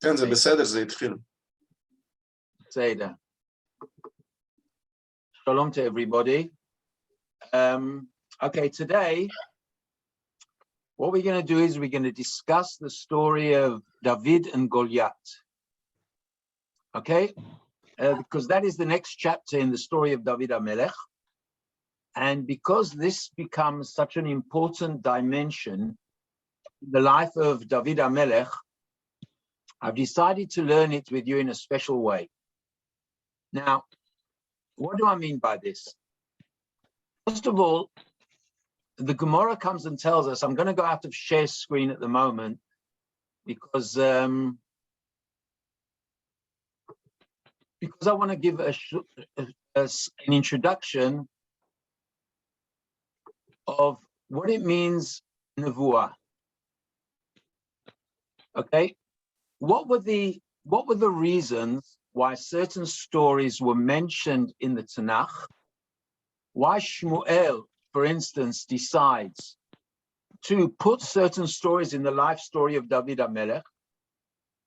כן, זה בסדר, זה התחיל. בסדר. Shalom to everybody. Okay, today, what we're going to do is we're going to discuss the story of David and Golyat. Okay? Because that is the next chapter in the story of David HaMelech. And because this becomes such an important dimension in the life of David HaMelech, I've decided to learn it with you in a special way. Now, what do I mean by this? First of all, the Gemara comes and tells us, I'm going to go out of share screen at the moment because I want to give an introduction of what it means, nevuah. Okay, what were the reasons why certain stories were mentioned in the Tanakh? Why Shmuel, for instance, decides to put certain stories in the life story of David HaMelech,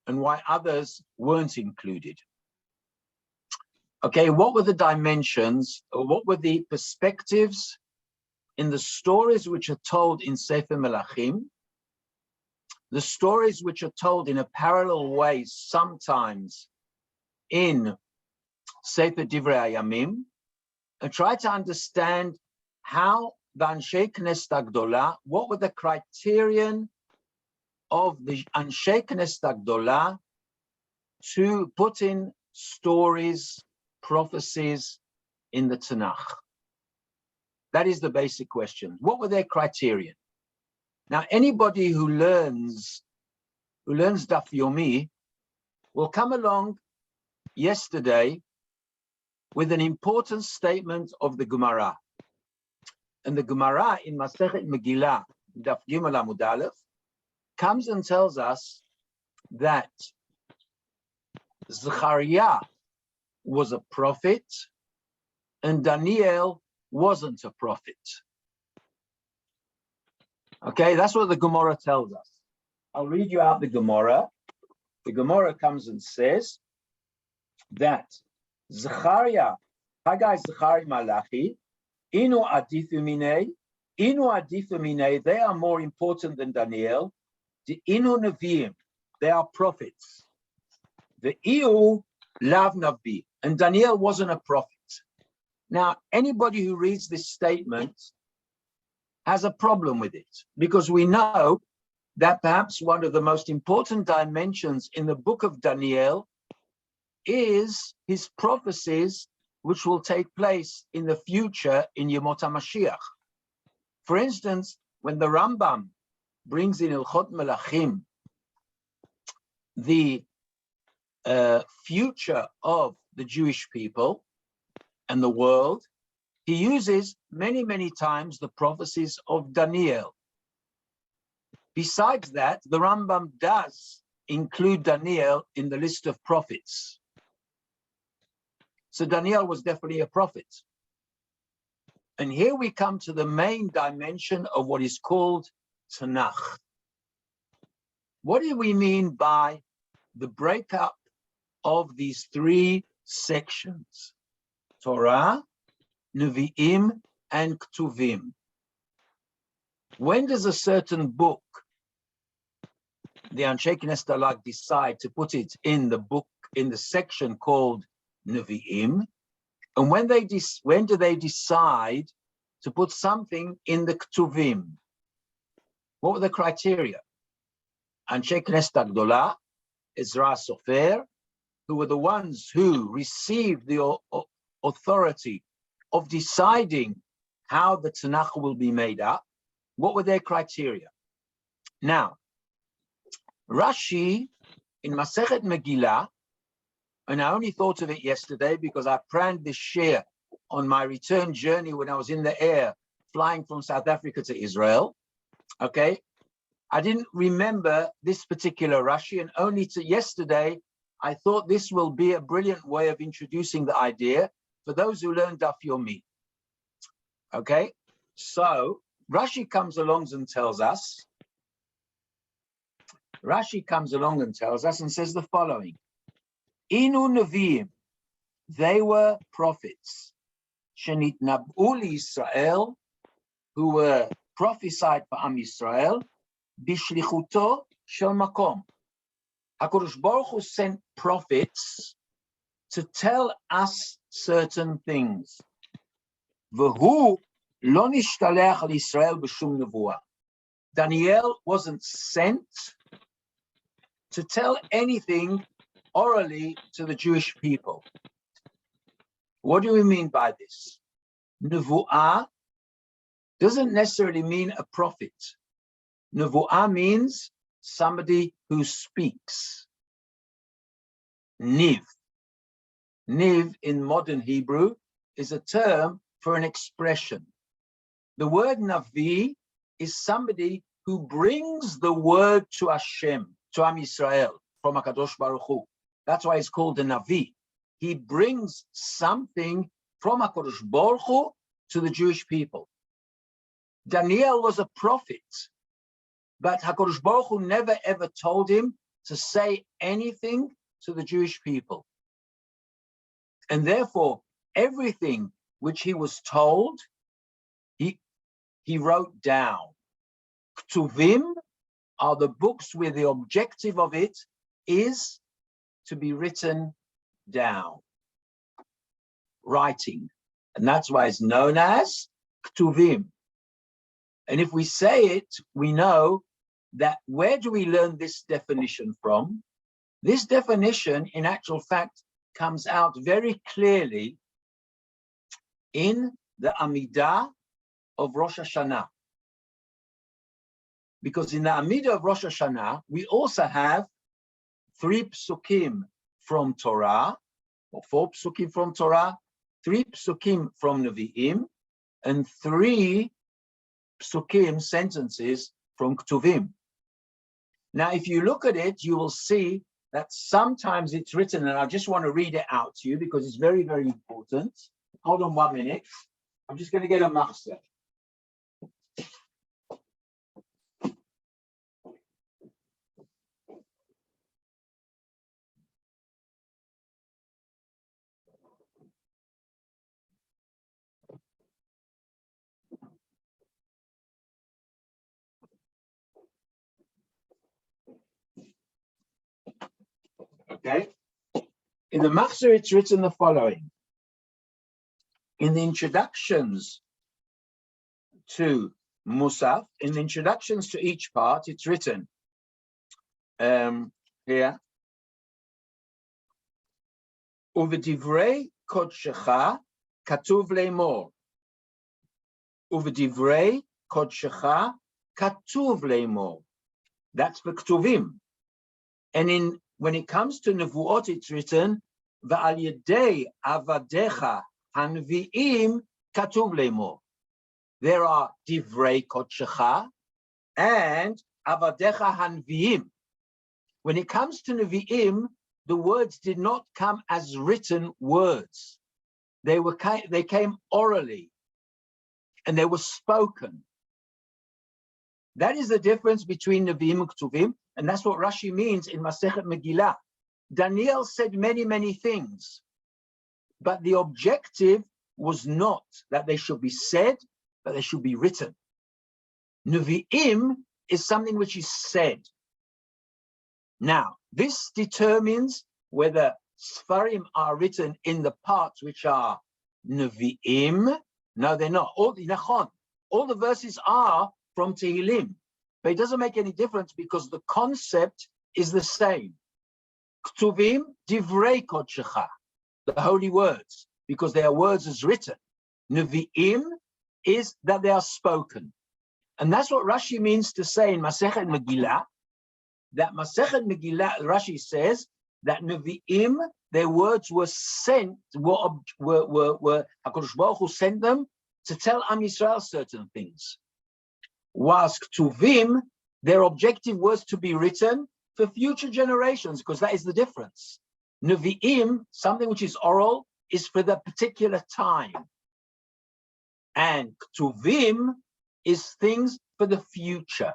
and why others weren't included? Okay, what were the dimensions, or what were the perspectives in the stories which are told in Sefer Melachim, the stories which are told in a parallel way sometimes in Sefer Divrei Hayamim, and try to understand how the Anshe Knesset Agdola, what were the criterion of the Anshe Knesset Agdola to put in stories, prophecies in the Tanakh? That is the basic question. What were their criterion? Now, anybody who learns Daf Yomi will come along yesterday with an important statement of the Gemara. And the Gemara in Masechet Megillah, Daf Gimel Amud Aleph, comes and tells us that Zechariah was a prophet and Daniel wasn't a prophet. Okay, that's what the Gemara tells us. I'll read you out the Gemara. The Gemara comes and says that Zechariah, Haggai, Zechariah, Malachi, Inu Adifu Minei, they are more important than Daniel. The Inu Neviim, they are prophets. The Iu Lav Navi, and Daniel wasn't a prophet. Now, anybody who reads this statement has a problem with it, because we know that perhaps one of the most important dimensions in the book of Daniel is his prophecies, which will take place in the future in Yemot HaMashiach. For instance, when the Rambam brings in Ilchot Melachim the future of the Jewish people and the world, he uses many, many times the prophecies of Daniel. Besides that, the Rambam does include Daniel in the list of prophets. So Daniel was definitely a prophet. And here we come to the main dimension of what is called Tanakh. What do we mean by the breakup of these three sections? Torah, Nevi'im, and Ktuvim. When does a certain book, the Anshe Knesset Agdola, decide to put it in the book, in the section called Nevi'im? And when do they decide to put something in the Ktuvim? What were the criteria? Anshe Knesset Agdola, Ezra Sofer, who were the ones who received the authority of deciding how the Tanakh will be made up. What were their criteria? Now, Rashi in Masechet Megillah, and I only thought of it yesterday because I planned this share on my return journey when I was in the air flying from South Africa to Israel. Okay, I didn't remember this particular Rashi, and only to yesterday I thought this will be a brilliant way of introducing the idea for those who learn Daf Yomi. Okay, so Rashi comes along and tells us Rashi comes along and tells us and says the following. Inu Nevi'im, they were prophets. Shenit Nab'u Israel, who were prophesied for Am Yisrael, Bishlichuto Shel Makom. HaKadosh Baruch Hu sent prophets to tell us certain things. V'hu lo nishtaleach al Yisrael b'shum nevuah. Daniel wasn't sent to tell anything orally to the Jewish people. What do we mean by this? Nevuah doesn't necessarily mean a prophet. Nevuah means somebody who speaks. Niv. Niv in modern Hebrew is a term for an expression. The word Navi is somebody who brings the word to Hashem, to Am Yisrael, from HaKadosh Baruch Hu. That's why it's called a Navi. He brings something from HaKadosh Baruch Hu to the Jewish people. Daniel was a prophet, but HaKadosh Baruch Hu never ever told him to say anything to the Jewish people. And therefore, everything which he was told, he wrote down. Ktuvim are the books where the objective of it is to be written down. Writing. And that's why it's known as Ktuvim. And if we say it, we know that where do we learn this definition from? This definition, in actual fact, comes out very clearly in the Amidah of Rosh Hashanah. Because in the Amidah of Rosh Hashanah, we also have 3 psukim from Torah, or 4 psukim from Torah, 3 psukim from Nevi'im, and 3 psukim, sentences, from Ktuvim. Now, if you look at it, you will see that sometimes it's written, and I just want to read it out to you because it's very, very important. Hold on 1 minute. I'm just going to get a machzor. Okay. In the machzor, it's written the following. In the introductions to Musaf, in the introductions to each part, it's written here. Uvedivrei kodshecha katuv leimor. Uvedivrei kodshecha katuv leimor. That's for Ktuvim. And when it comes to Nevuot, it's written, V'al yedei avadecha hanvi'im katuv leimor. There are divrei kodshecha and avadecha hanvi'im. When it comes to Nevi'im, the words did not come as written words. They came orally, and they were spoken. That is the difference between Nevi'im and Ktuvim, and that's what Rashi means in Masechet Megillah. Daniel said many, many things, but the objective was not that they should be said, but they should be written. Nevi'im is something which is said. Now, this determines whether Sfarim are written in the parts which are Nevi'im. No, they're not. All the verses are from Tehillim, but it doesn't make any difference because the concept is the same. Ktuvim divrei kodshecha, the holy words, because they are words as written. Nevi'im is that they are spoken. And that's what Rashi means to say in Masechet Megillah, that Masechet Megillah, Rashi says that Nevi'im, their words were sent, HaKadosh Baruch Hu sent them to tell Am Yisrael certain things. Whilst Ktuvim, their objective was to be written for future generations, because that is the difference. Nevi'im, something which is oral, is for the particular time. And Ktuvim is things for the future.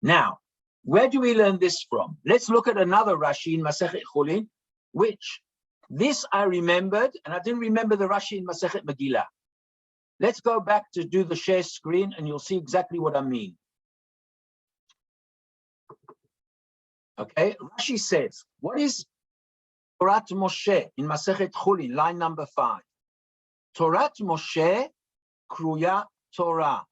Now, Where do we learn this from? Let's look at another Rashi in Masechet Chulin, which this I remembered, and I didn't remember the Rashi in Masechet Megillah. Let's go back to do the share screen, and you'll see exactly what I mean. Okay, Rashi says, what is Torat Moshe in Masechet Chulin, line number 5? Torat Moshe kruya Torah,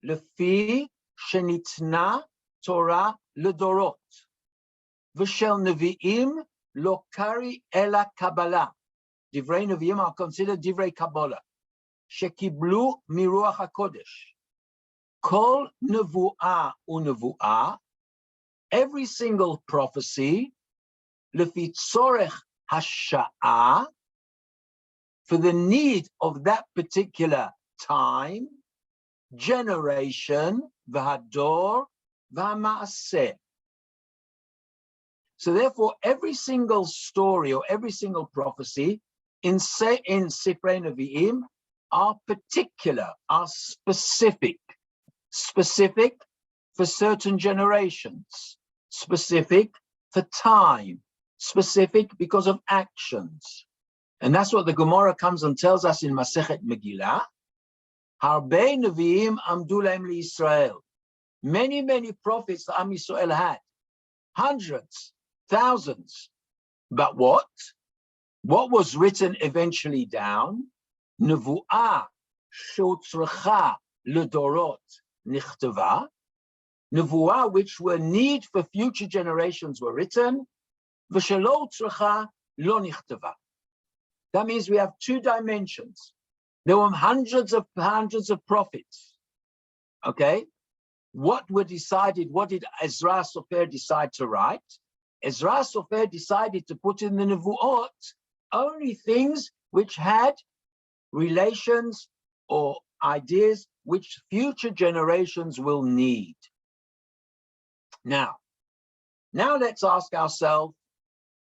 lefi shenitna Torah ledorot, v'shel nevi'im lo kari ela Kabbalah. Divrei nevi'im are considered divrei Kabbalah. Shekiblu miruach hakodesh. Kol nevu'ah unevu'ah. Every single prophecy, lefi tzorech hasha'ah, for the need of that particular time, generation, v'hador, v'ha'ma'aseh. So therefore, every single story or every single prophecy in Sifrei Nevi'im are particular, are specific for certain generations, specific for time, specific because of actions. And that's what the Gemara comes and tells us in Masechet Megillah. Harbei Nevi'im amdu lahem liYisrael. Many prophets that Am Yisrael had. Hundreds, thousands. But what? What was written eventually down? Nevu'ah she'utzrecha ledorot nichtava. Nevu'ah which were need for future generations were written. V'shelo utzrecha lo nichtava. That means we have two dimensions. There were hundreds of prophets. Okay? What were decided? What did Ezra Sofer decide to write? Ezra Sofer decided to put in the Nevu'ot only things which had relations or ideas which future generations will need. Now let's ask ourselves,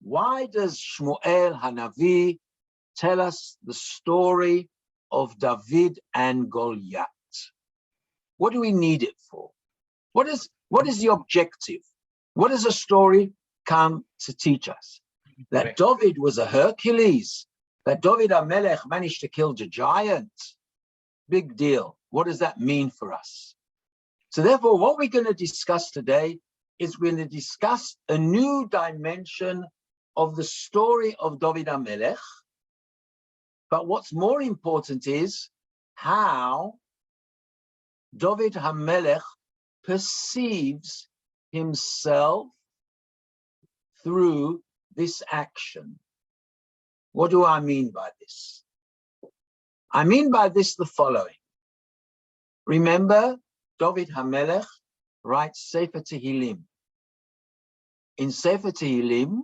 why does Shmuel Hanavi tell us the story of David and Golyat? What do we need it for? What is the objective? What does a story come to teach us? That David was a Hercules, that David HaMelech managed to kill the giant. Big deal. What does that mean for us? So therefore, what we're going to discuss today is we're going to discuss a new dimension of the story of David HaMelech. But what's more important is how David HaMelech perceives himself through this action. What do I mean by this? I mean by this the following. Remember, David HaMelech writes Sefer Tehillim. In Sefer Tehillim,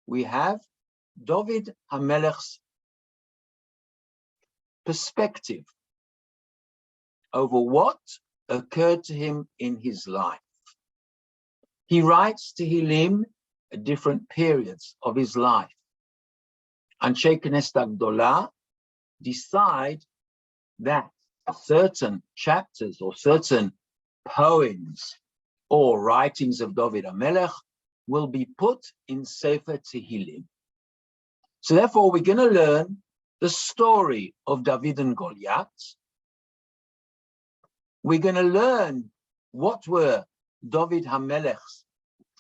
we have David HaMelech's perspective over what occurred to him in his life. He writes Tehillim at different periods of his life. Anshe Knesset Gdolah decide that certain chapters or certain poems or writings of David HaMelech will be put in Sefer Tehillim. So therefore, we're going to learn the story of David and Golyat. We're going to learn what were David HaMelech's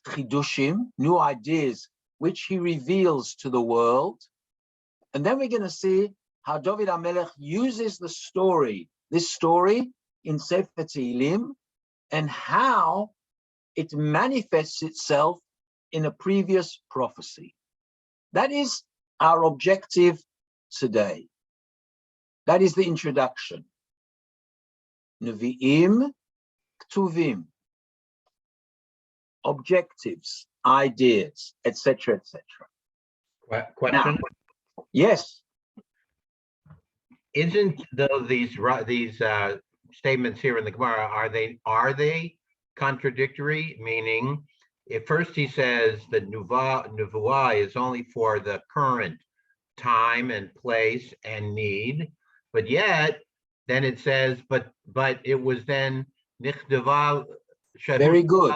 chidushim, new ideas, which he reveals to the world. And then we're going to see how David HaMelech uses this story in Sefer Tehillim, and how it manifests itself in a previous prophecy. That is our objective today. That is the introduction. Nevi'im, Ktuvim, objectives, ideas, etc., etc. Question? Now, yes. Isn't though these statements here in the Gemara, are they contradictory? Meaning, at first he says that Nuvuah is only for the current time and place and need, but yet then it says, but it was then Nichtava Very good.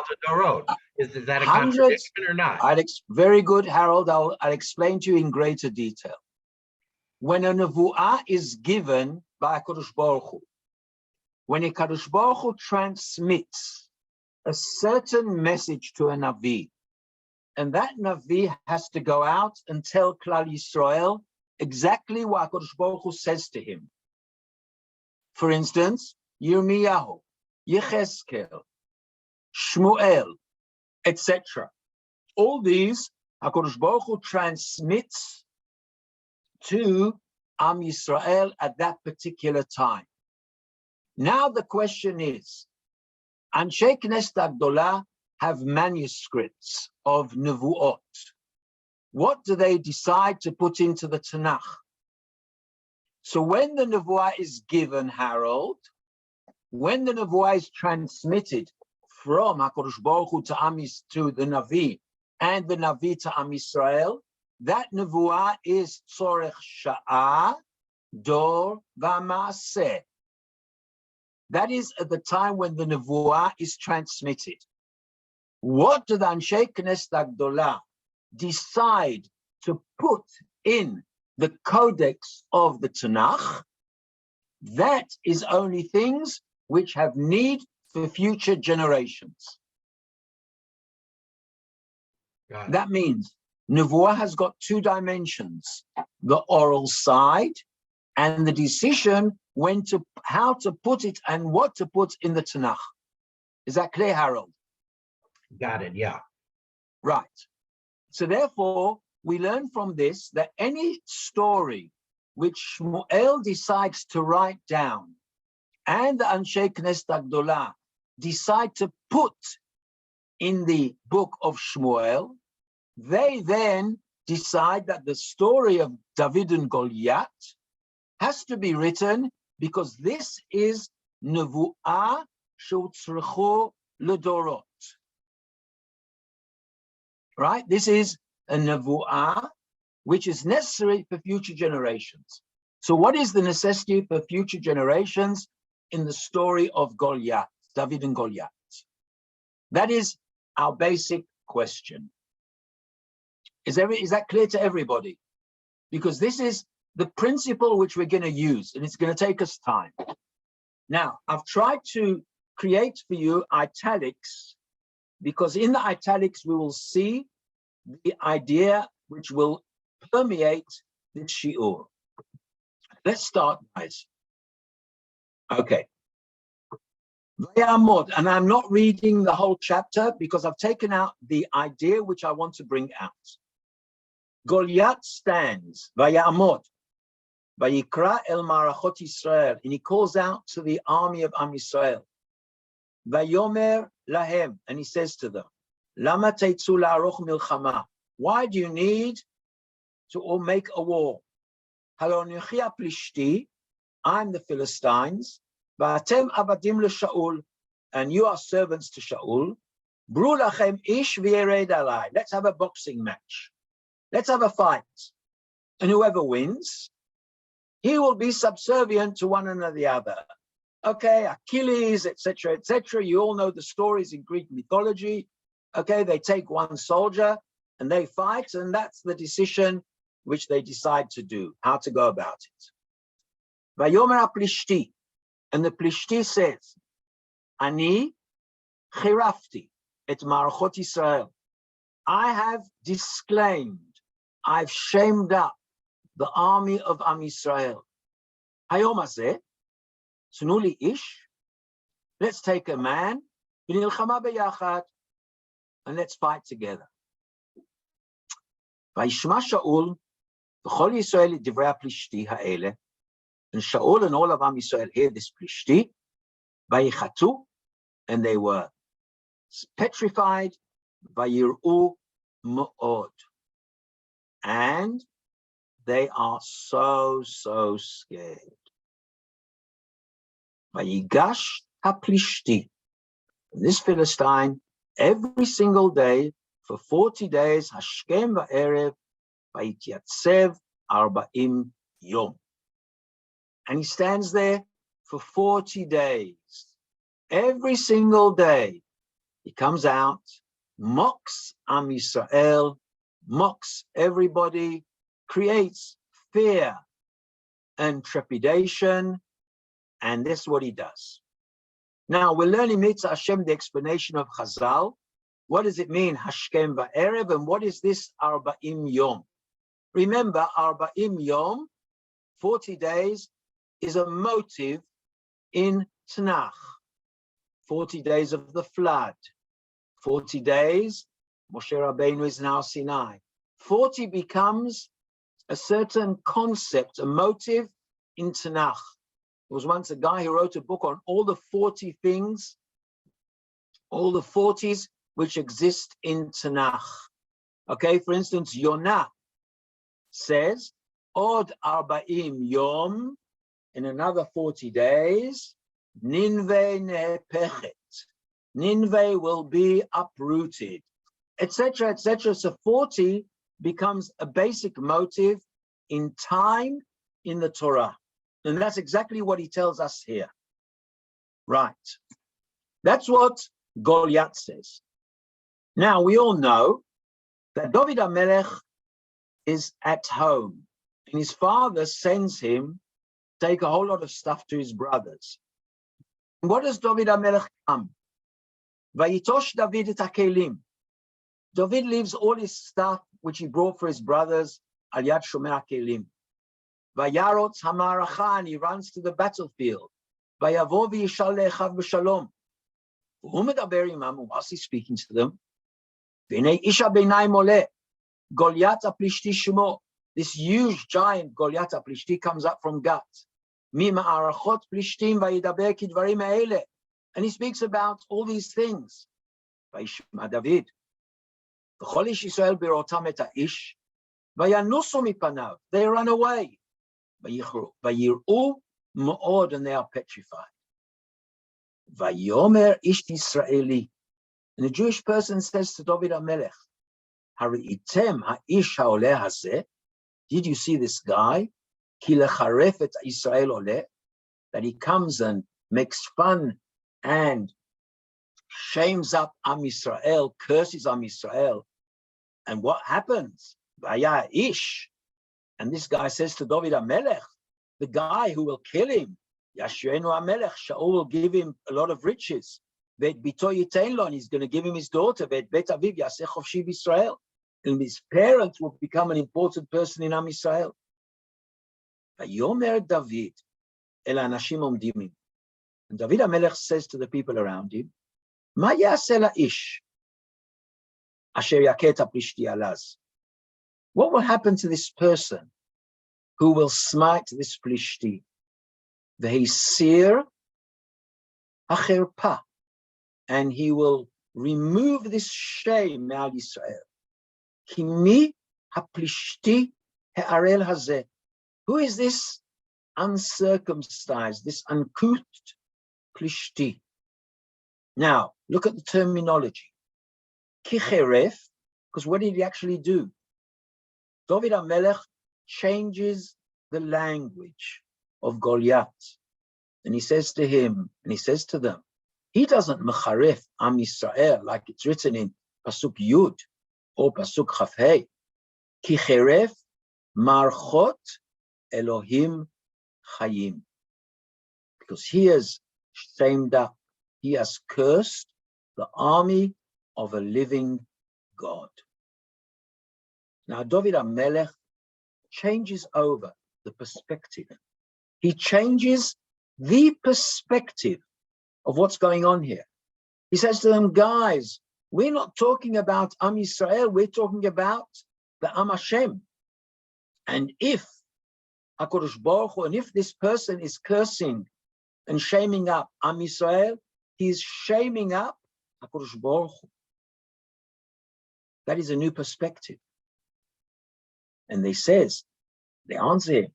Is that a Hundreds, contradiction or not? very good, Harold. I'll explain to you in greater detail. When a nevuah is given by HaKadosh Baruch Hu, when a HaKadosh Baruch Hu transmits a certain message to a Navi, and that Navi has to go out and tell Klal Yisrael exactly what HaKadosh Baruch Hu says to him. For instance, Yirmiyahu, Yecheskel, Shmuel, etc. All these HaKadosh Baruch Hu transmits to Am Yisrael at that particular time. Now the question is, Anshe Knesset Agdolah have manuscripts of Nevuot. What do they decide to put into the Tanakh? So when the Nevuah is given, Harold, when the Nevuah is transmitted from HaKadosh Baruch Hu to the Navi, and the Navi to Am Yisrael, that Nevuah is Tzorech Sha'ah, Dor, V'Maaseh. That is at the time when the Nevuah is transmitted. What do the Anshe Knesset Agdolah decide to put in the codex of the Tanakh? That is only things which have need for future generations. That means Nevuah has got two dimensions, the oral side and the decision how to put it and what to put in the Tanakh. Is that clear, Harold? Got it, yeah. Right. So therefore, we learn from this that any story which Shmuel decides to write down and the Anshe Knesset Agdolah decide to put in the book of Shmuel, they then decide that the story of David and Golyat has to be written because this is Nevuah Shutzrechu Ledorot. Right? This is a Nevuah which is necessary for future generations. So what is the necessity for future generations in the story of Golyat, David and Golyat? That is our basic question. Is that clear to everybody? Because this is the principle which we're going to use, and it's going to take us time. Now, I've tried to create for you italics, because in the italics we will see the idea which will permeate this shiur. Let's start, guys. Okay. Vayamod, and I'm not reading the whole chapter because I've taken out the idea which I want to bring out. Golyat stands, Vayamod, Vayikra el Marachot Yisrael, and he calls out to the army of Am Yisrael. Vayomer lahem, and he says to them, Lama teitzu la'aroch milchama. Why do you need to make a war? Halonichia plishti, I'm the Philistines. Va'atem avadim leShaul, and you are servants to Shaul. Bru lachem ish v'yered alai. Let's have a boxing match. Let's have a fight. And whoever wins, he will be subservient to one another the other. Okay, Achilles, etc., etc. You all know the stories in Greek mythology. Okay, they take one soldier and they fight, and that's the decision which they decide to do, how to go about it. Vayomer Plishti, and the Plishti says, Ani chirafti et marachot Yisrael. I have disclaimed, I've shamed up the army of Am Yisrael. Hayom hazeh, Tnuli ish, let's take a man, v'nilchama b'yachad, and let's fight together. Vayishma Shaul, v'chol Yisrael divrei Plishti ha'ele, and Shaul and all of Am Yisrael hear this Plishti, vayichatu, and they were petrified, vayir'u mu'od, and they are so scared. Vayigash haplishti, this Philistine, every single day for 40 days, hashkem va'erev, vayityatzeb 40 yom. And he stands there for 40 days. Every single day, He comes out, mocks Am Yisrael, mocks everybody, creates fear and trepidation, and this is what he does. Now, we're learning Mitzvah Hashem, the explanation of Chazal. What does it mean, Hashkem va'erev, and what is this Arba'im Yom? Remember, Arba'im Yom, 40 days, is a motive in Tanakh. 40 days of the flood. 40 days, Moshe Rabbeinu is now Sinai. 40 becomes a certain concept, a motive in Tanakh. There was once a guy who wrote a book on all the 40 things, all the 40s which exist in Tanakh. Okay, for instance, Yonah says, Od Arba'im Yom, in another 40 days, Ninveh Nepechet. Ninveh will be uprooted, etc., etc. So 40 becomes a basic motive in time in the Torah. And that's exactly what he tells us here. Right. That's what Golyat says. Now, we all know that David HaMelech is at home, and his father sends him to take a whole lot of stuff to his brothers. And what does David HaMelech come? Vayitosh David et hakelim. David leaves all his stuff which he brought for his brothers, al yad shomer hakelim. Vayarotz hamaracha, and he runs to the battlefield. Vayavo v'yishal le'echav b'shalom. Who medaber imam? Whilst he's speaking to them, v'nei isha beinayim oleh. Golyat HaPlishti shemo. This huge giant Golyat HaPlishti comes up from Gat. Mi ma'arachot plishtim vayidaber kidvarim ha'ele. And he speaks about all these things. Vayishma David. V'chol ish Yisrael birotam et ha'ish. Vayanusu mipanav. They run away. Vayir'u ma'od, and they are petrified. Vayomer ish Yisraeli. And the Jewish person says to David HaMelech, Hari'item ha'ish ha'oleh hazeh. Did you see this guy? Ki lecharef et Yisrael oleh. That he comes and makes fun and shames up Am Yisrael, curses Am Yisrael. And what happens? Vaya ish. And this guy says to David HaMelech, the guy who will kill him, Yashreinu HaMelech, Shaul will give him a lot of riches. Vet bito yitain lo, and he's going to give him his daughter. Vet bet aviv yaseh chofshi b'Yisrael. And his parents will become an important person in Am Yisrael. Vayomer David el anashim omdim. And David HaMelech says to the people around him, Ma yaseh la'ish asher yaket haplishti alaz. What will happen to this person who will smite this Plishti? Vehisir hacherpa, and he will remove this shame out of Israel. Kimi haplishti he'arel hazeh. Who is this uncircumcised, this uncouth Plishti? Now, look at the terminology. Kicheref, because what did he actually do? David HaMelech changes the language of Golyat. And he says to him, and he says to them, he doesn't mecharef Am Yisrael like it's written in Pasuk Yud or Pasuk Chafhei. Kicheref marchot Elohim chayim. Because he has shamed up, he has cursed the army of a living God. Now, David HaMelech changes over the perspective. He changes the perspective of what's going on here. He says to them, guys, we're not talking about Am Yisrael, we're talking about the Am Hashem. And if HaKadosh Baruch Hu, and if this person is cursing and shaming up Am Yisrael, he's shaming up HaKadosh Baruch Hu. That is a new perspective. And they answer him,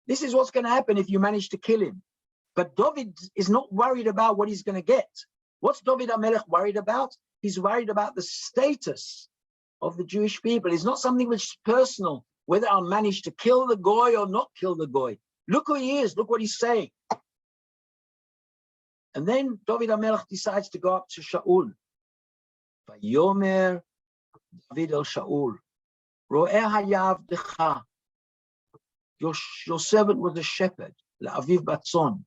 this is what's going to happen if you manage to kill him. But David is not worried about what he's going to get. What's David HaMelech worried about? He's worried about the status of the Jewish people. It's not something which is personal, whether I'll manage to kill the goy or not kill the goy. Look who he is, look what he's saying. And then David HaMelech decides to go up to Shaul. Vayomer David el Shaul, Ro'eh hayavdecha. Your servant was a shepherd, la'aviv batzon.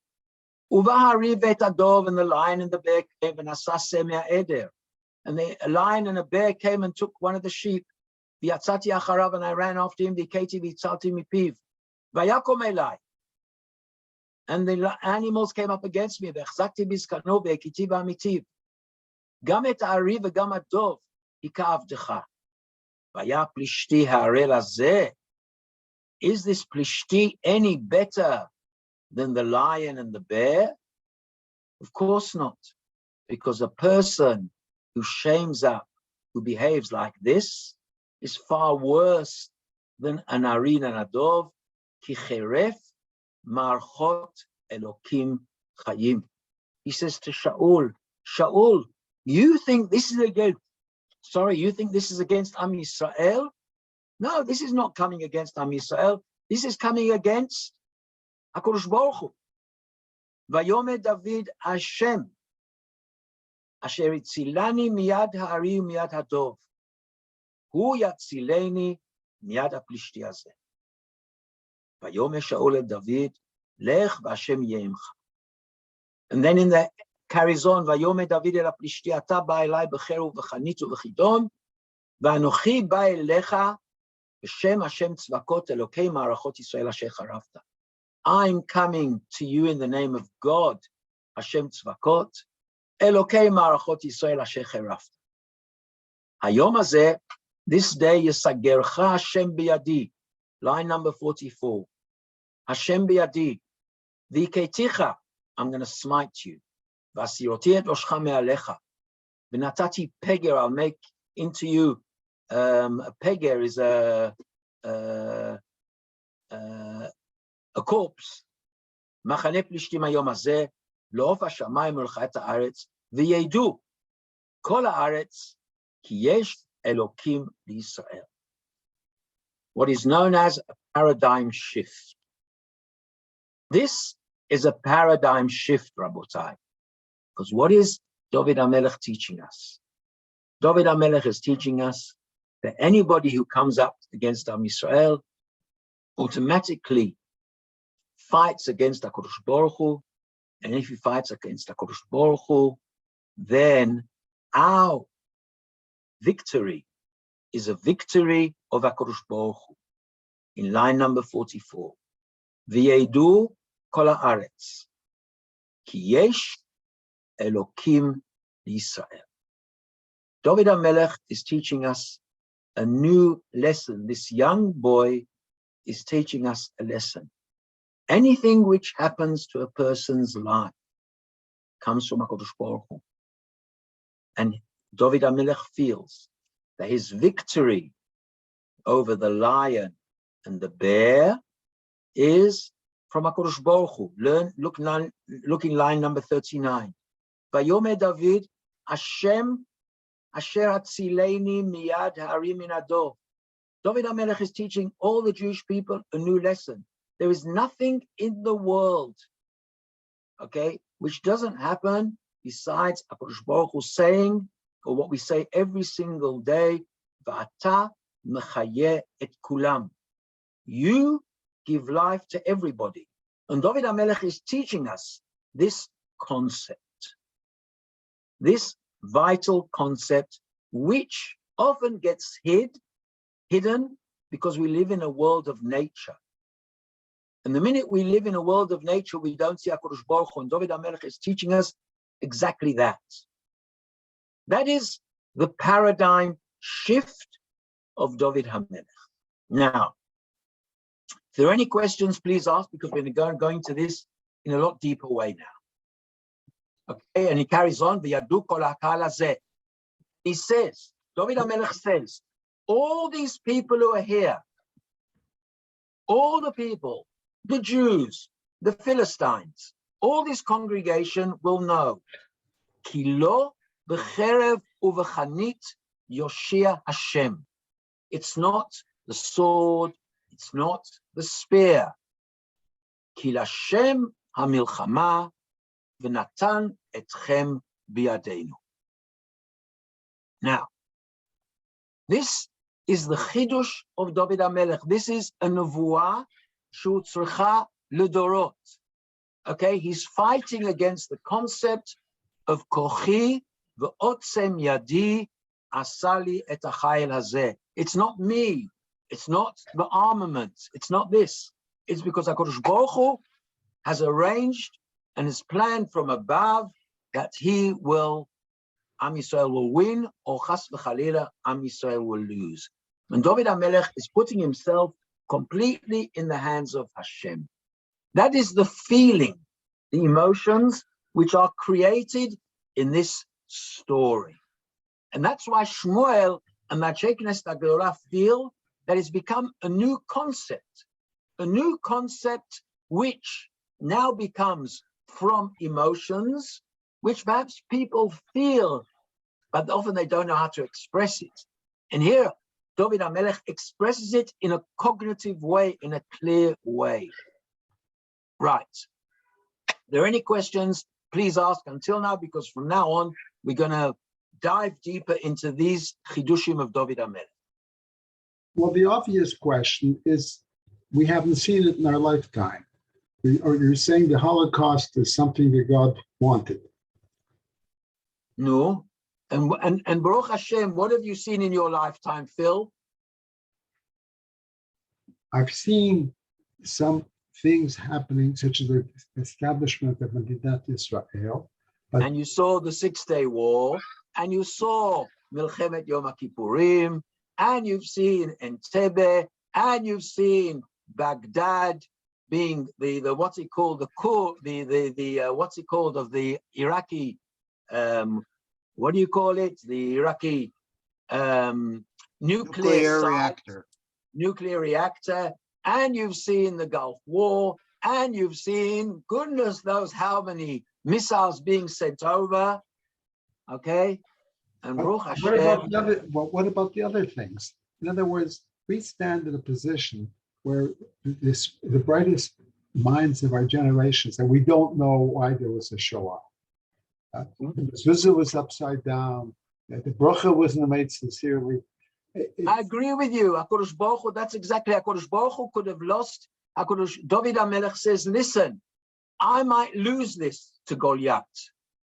Uvahariv et adov, and the lion and the bear came, and asaseh me'eder. And a lion and a bear came and took one of the sheep. V'yatzati acharav, and I ran after him. V'iketi v'yitzalti mipiv. Vayakom elai. And the animals came up against me. V'echzakti bizkano v'ekiti v'amitiv. Gam et ha'ari v'gam adov hikavdecha. Vaya plishti ha'arel hazeh. Is this plishti any better than the lion and the bear? Of course not. Because a person who shames up, who behaves like this, is far worse than an arin and a dov, ki cheref marchot elokim chayim. He says to Shaul, Shaul, you think this is against Am Yisrael? No, this is not coming against Am Yisrael. This is coming against HaKadosh Baruch Hu. Vayomer David Hashem, Asher itzilani miyad ha'ari miyad hadov. Hu yatzileni miyad ha'plishti hazeh. Vayomer Shaul et David, lech v'Hashem yeh imcha. And then carries on, Vayomer David el ha'plishti, ata ba elai b'cheru v'chanit u'v'chidon, v'anochi ba elecha b'shem Hashem tzvakot Elokei ma'arachot Yisrael asher charavta. I'm coming to you in the name of God, Hashem tzvakot, Elokei ma'arachot Yisrael asher charavta. Hayom hazeh, this day, Yisagercha Hashem biyadi. Line number 44. Hashem biyadi. V'iketicha, I'm going to smite you. V'asiroti et roshcha me'alecha. V'natati peger, I'll make into you. A peger is a corpse. Machane plishtim hayom hazeh, lo'of hashamayim ulchat haaretz, v'yedu kol haaretz ki yesh Elokim Yisrael. What is known as a paradigm shift. This is a paradigm shift, Rabotai. Because what is David HaMelech teaching us? David HaMelech is teaching us that anybody who comes up against Am Yisrael automatically fights against HaKadosh Baruch Hu, and if he fights against HaKadosh Baruch Hu, then our victory is a victory of HaKadosh Baruch Hu. In line number 44, V'yedu kol haaretz ki yesh Elokim Yisrael. David HaMelech is teaching us a new lesson. This young boy is teaching us a lesson. Anything which happens to a person's life comes from HaKadosh Baruch Hu. And David HaMelech feels that his victory over the lion and the bear is from HaKadosh Baruch Hu. Look in line number 39. Vayomer David, Hashem asher hatzileni miyad ha'arim min hadov. David HaMelech is teaching all the Jewish people a new lesson. There is nothing in the world, okay, which doesn't happen besides HaKadosh Baruch Hu saying, or what we say every single day, V'ata mechayeh et kulam. You give life to everybody. And David HaMelech is teaching us this concept, this vital concept, which often gets hidden because we live in a world of nature. And the minute we live in a world of nature, we don't see HaKadosh Baruch Hu, and David HaMelech is teaching us exactly that. That is the paradigm shift of David HaMelech. Now, if there are any questions, please ask, because we're going to this in a lot deeper way now. Okay, and he carries on, V'yadu kol hakal hazeh. He says, David HaMelech says, all these people who are here, all the people, the Jews, the Philistines, all this congregation will know, Ki lo b'cherev u'v'chanit yoshia Hashem. It's not the sword, it's not the spear. Ki l'Hashem hamilchama v'natan etchem biyadeinu. Now, this is the chidush of David HaMelech. This is a nevuah shutzricha ledorot. Okay, he's fighting against the concept of kochi v'otzem yadi asali et hachayil hazeh. It's not me. It's not the armament. It's not this. It's because HaKadosh Baruch Hu has arranged and has planned from above that he will, Am Yisrael will win, or chas v'chalila, Am Yisrael will lose. And David HaMelech is putting himself completely in the hands of Hashem. That is the feeling, the emotions which are created in this story. And that's why Shmuel and the Knesset HaGedolah feel that it's become a new concept which now becomes from emotions, which perhaps people feel, but often they don't know how to express it. And here, David HaMelech expresses it in a cognitive way, in a clear way. Right. Are there any questions? Please ask until now, because from now on, we're going to dive deeper into these chidushim of David HaMelech. Well, the obvious question is, we haven't seen it in our lifetime. Or you're saying the Holocaust is something that God wanted. No. And Baruch Hashem, what have you seen in your lifetime, Phil? I've seen some things happening, such as the establishment of Medidat Israel. And you saw the 6-day war, and you saw Milchemet Yom Kippurim, and you've seen Entebbe, and you've seen Baghdad being the what's it called, the core, what's it called, of the Iraqi, what do you call it? The Iraqi nuclear reactor, and you've seen the Gulf War, and you've seen goodness knows how many missiles being sent over. Okay, and Baruch Hashem. What about the other things? In other words, we stand in a position where the brightest minds of our generations, and we don't know why there was a Shoah. The mezuzah was upside down. The bracha wasn't made sincerely. I agree with you. HaKadosh Baruch Hu, that's exactly, HaKadosh Baruch Hu could have lost. David HaMelech says, listen, I might lose this to Golyat.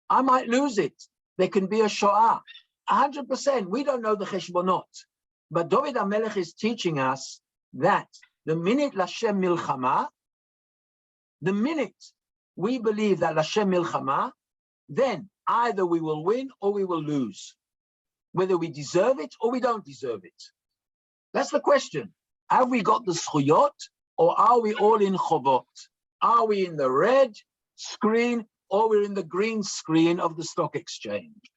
I might lose it. There can be a Shoah. 100%. We don't know the cheshbonot. But David HaMelech is teaching us that the minute Lashem Milchama, the minute we believe that Lashem Milchama, then either we will win or we will lose. Whether we deserve it or we don't deserve it. That's the question. Have we got the zchuyot, or are we all in chovot? Are we in the red screen, or we're in the green screen of the stock exchange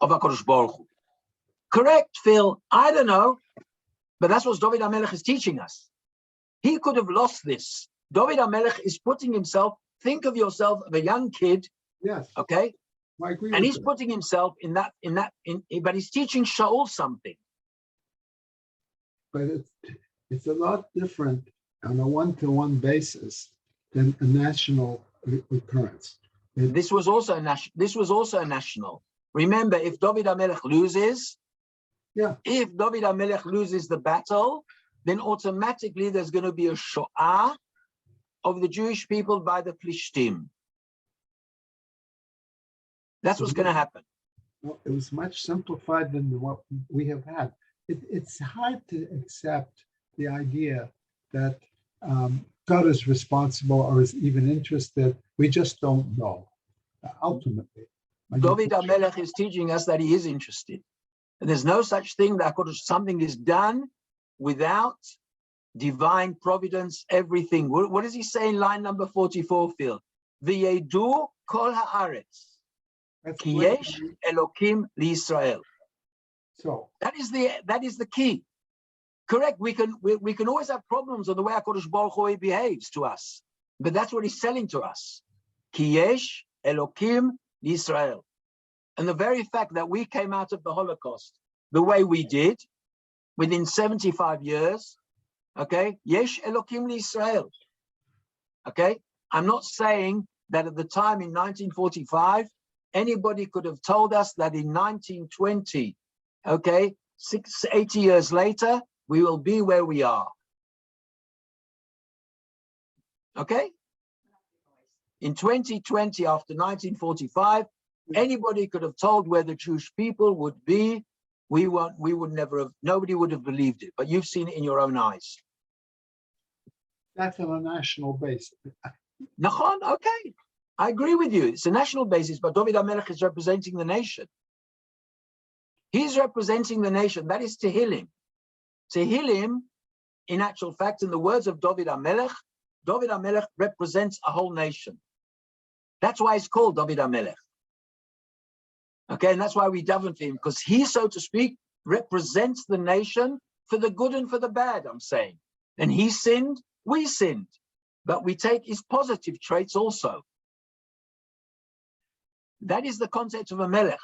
of HaKadosh Baruch Hu? Correct, Phil. I don't know. But that's what David HaMelech is teaching us. He could have lost this. David HaMelech is putting himself, think of yourself of a young kid. Yes. Okay. I agree. And he's putting himself in that, but he's teaching Shaul something. But it's a lot different on a one-to-one basis than a national occurrence. This was also a national. Remember, if David HaMelech loses, if David HaMelech loses the battle, then automatically there's going to be a Shoah of the Jewish people by the Plishtim. That's what's going to happen. Well, it was much simplified than what we have had. It's hard to accept the idea that God is responsible or is even interested. We just don't know. Ultimately, David HaMelech is teaching us that he is interested. And there's no such thing that something is done without divine providence, everything. What does he say in line number 44, Phil? V'yedu kol haaretz. Ki yesh Elokim liYisrael. So that is the key. Correct. We can always have problems on the way HaKadosh Baruch Hu behaves to us, but that's what he's selling to us. Ki yesh Elokim liYisrael. And the very fact that we came out of the Holocaust the way we did, within 75 years, okay, yesh Elokim liYisrael. Okay, I'm not saying that at the time in 1945, anybody could have told us that in 1920, okay, 80 years later, we will be where we are. Okay? In 2020, after 1945, anybody could have told where the Jewish people would be. We would never have, nobody would have believed it, but you've seen it in your own eyes. That's on a national basis. Nachon, okay. I agree with you. It's a national basis, but David HaMelech is representing the nation. He's representing the nation. That is Tehillim. Tehillim, in actual fact, in the words of David HaMelech represents a whole nation. That's why it's called David HaMelech. Okay, and that's why we daven for him, because he, so to speak, represents the nation for the good and for the bad, I'm saying. And he sinned, we sinned, but we take his positive traits also. That is the concept of a melech.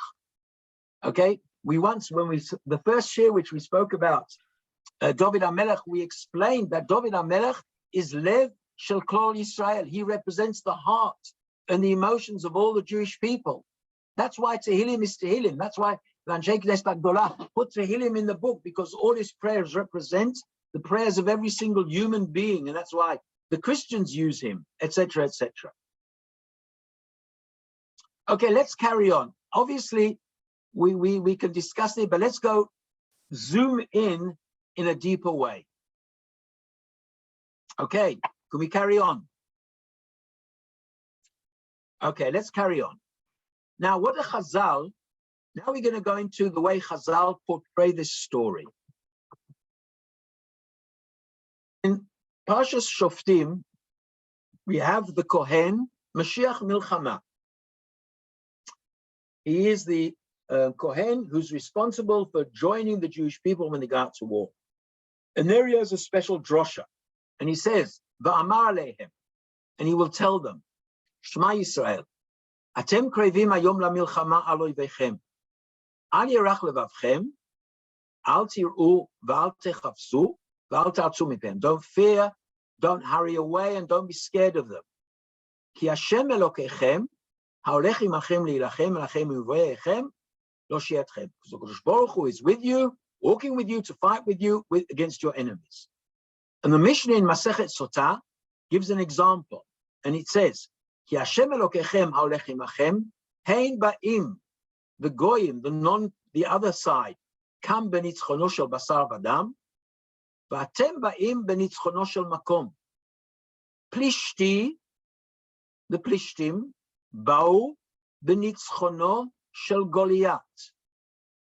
Okay, the first year which we spoke about David HaMelech, we explained that David HaMelech is Lev Shel Klal Yisrael. He represents the heart and the emotions of all the Jewish people. That's why Tehillim is Tehillim. That's why Anshe Knesset Golyat put Tehillim in the book, because all his prayers represent the prayers of every single human being, and that's why the Christians use him, etc., etc. Okay, let's carry on. Obviously, we can discuss it, but let's go zoom in a deeper way. Okay, can we carry on? Okay, let's carry on. Now, what a Chazal, now we're going to go into the way Chazal portray this story. In Parshas Shoftim, we have the Kohen, Mashiach Milchama. He is the Kohen who's responsible for joining the Jewish people when they go out to war. And there he has a special drosha. And he says, Va'amar alehem, and he will tell them, Shema Yisrael, Atem krevim hayom lamilchama al oivechem. Al yerach levavchem, al tir'u v'al techafzu, v'al ta'atzu mipem. Don't fear, don't hurry away, and don't be scared of them. Ki Hashem Elokechem, haolech imachem liilachem, elachem uvoyechem, lo shiatchem. Because the Kadosh Baruch Hu is with you, walking with you to fight with you against your enemies. And the Mishnah in Masechet Sotah gives an example, and it says, Ki Hashem Elokechem haolech imachem, hein ba'im, the goyim, the other side, kam benitzchono shel basar v'dam, v'atem ba'im benitzchono shel makom. Plishti, the Plishtim, ba'u benitzchono shel Golyat,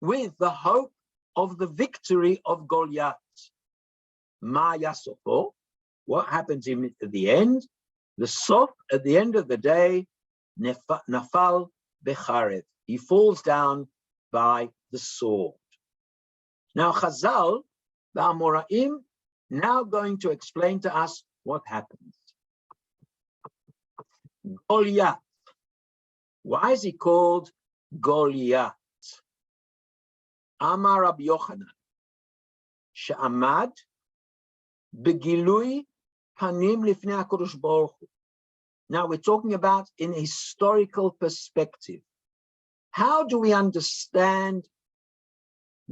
with the hope of the victory of Golyat. Ma yasofo, what happens at the end? The sof, at the end of the day, nafal becharev. He falls down by the sword. Now Chazal, the Amoraim, now going to explain to us what happens. Golyat. Why is he called Golyat? Amar Rabbi Yochanan, she'amad begilui panim lifnei HaKadosh Baruch Hu. Now we're talking about in a historical perspective. How do we understand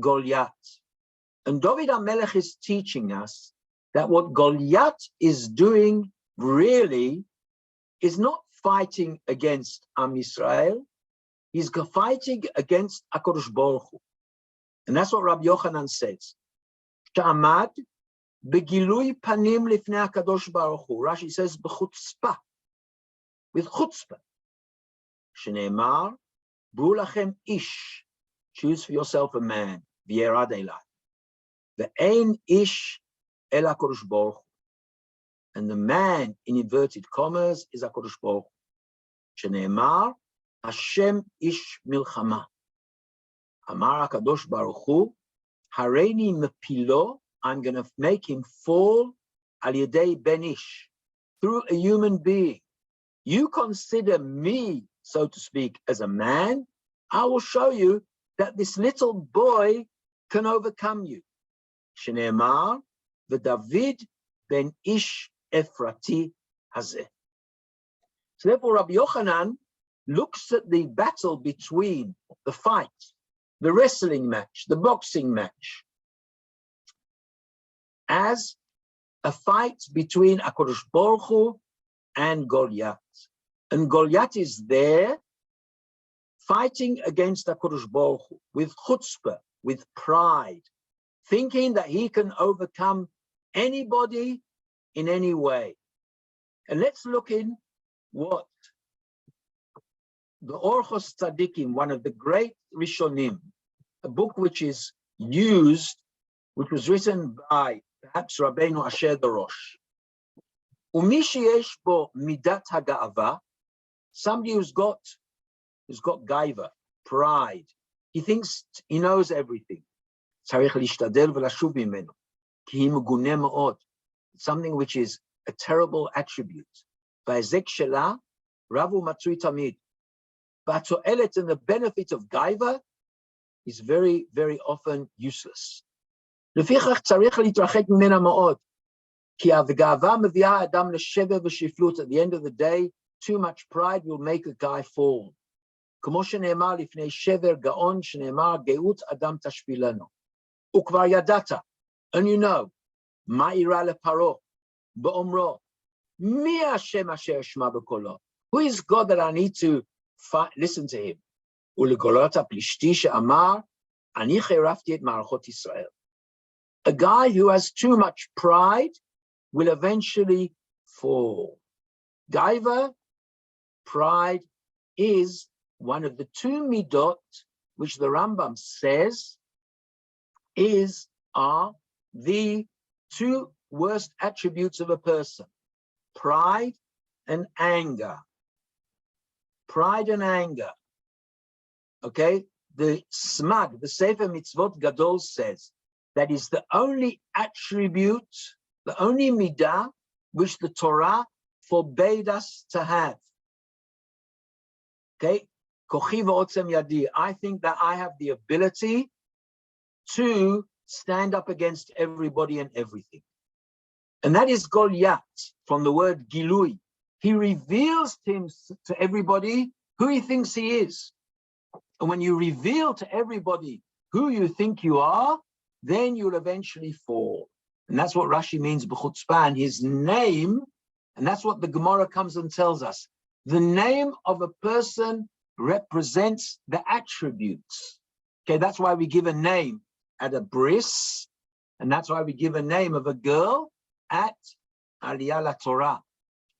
Golyat? And David HaMelech is teaching us that what Golyat is doing really is not fighting against Am Yisrael, he's fighting against HaKadosh Baruch Hu. And that's what Rabbi Yochanan says. Sha'amad begilui panim lifnei HaKadosh Baruch Hu. Rashi says, b'chutzpah, with chutzpah. Shneimar, b'ru lachem ish, choose for yourself a man, v'yerad elai. Ve'ein ish el HaKadosh Baruch Hu. And the man, in inverted commas, is HaKadosh Baruch Hu. Shneimar, Hashem ish milchama. Amar HaKadosh Baruch Hu, hareini mepilo, I'm going to make him fall al yedei ben ish, through a human being. You consider me, so to speak, as a man, I will show you that this little boy can overcome you. Shneimar, v'David ben ish Efrati hazeh. So therefore, Rabbi Yochanan looks at the battle between the fight, the wrestling match, the boxing match, as a fight between HaKadosh Baruch Hu and Golyat. And Golyat is there fighting against HaKadosh Baruch Hu with chutzpah, with pride, thinking that he can overcome anybody in any way. And let's look in what the Orchos Tzadikim, one of the great Rishonim, a book which is used, which was written by perhaps Rabbeinu Asher the Rosh. Umi sheyesh bo midat haga'ava, somebody who's got gaiva, pride. He thinks he knows everything. Tzarich lishtadel v'lashuv mimenu, ki hi meguneh me'od. Something which is a terrible attribute. V'hezek shela ravu matzui tamid. But to'elet, and the benefit of gaiva is very, very often useless. לפיכך צריך להתרחק ממנה מאוד, כי הגאווה מביאה אדם לשבר ושפלות. At the end of the day, too much pride will make a guy fall. כמו שנאמר לפני שבר גאון, שנאמר גאות אדם תשפילנו. וכבר ידעת, and you know, מה אירע לפרעה באומרו, מי השם אשר אשמע בקולו? Who is God that I need to listen to him? ולגוליית הפלישתי שאמר, אני חירפתי את מערכות ישראל. A guy who has too much pride will eventually fall. Gaiva, pride, is one of the two midot which the Rambam says are the two worst attributes of a person: pride and anger. Pride and anger. Okay, the Smag, the Sefer Mitzvot Gadol, says that is the only attribute, the only midah which the Torah forbade us to have. Okay, Kochi v'otzem yadi. I think that I have the ability to stand up against everybody and everything. And that is Golyat, from the word gilui. He reveals to everybody who he thinks he is. And when you reveal to everybody who you think you are, then you'll eventually fall. And that's what Rashi means, b'chutzpah, and his name, and that's what the Gemara comes and tells us. The name of a person represents the attributes. Okay, that's why we give a name at a bris, and that's why we give a name of a girl at Aliyah LaTorah,